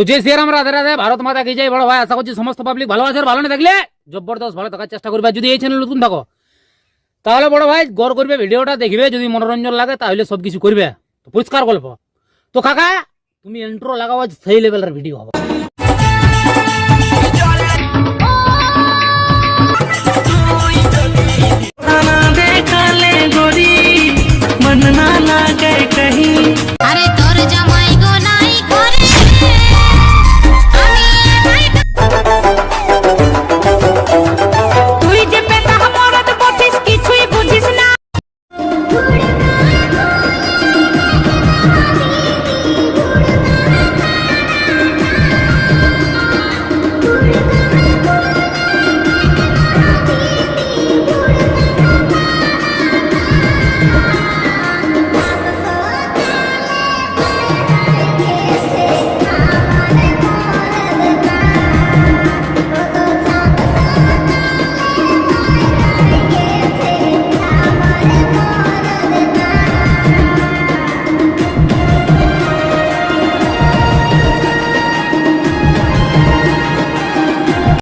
তো জয় শ্রীরাম, রাধে রাধে, ভারত মাতা কি জয়। বড় ভাই আশা করছি সমস্ত পাবলিক ভালো আছে। ভালো না থাকলে জবরদস্ত ভালো থাকার চেষ্টা করবে। যদি এই চ্যানেল নতুন থাকো তাহলে বড় ভাই গড় করবে, ভিডিওটা দেখবে, যদি মনোরঞ্জন লাগে তাহলে সবকিছু করবে। তো পরিষ্কার গল্প। তো কাকা তুমি ইন্ট্রো লাগাও, সেই লেভেলের ভিডিও হবে। अरे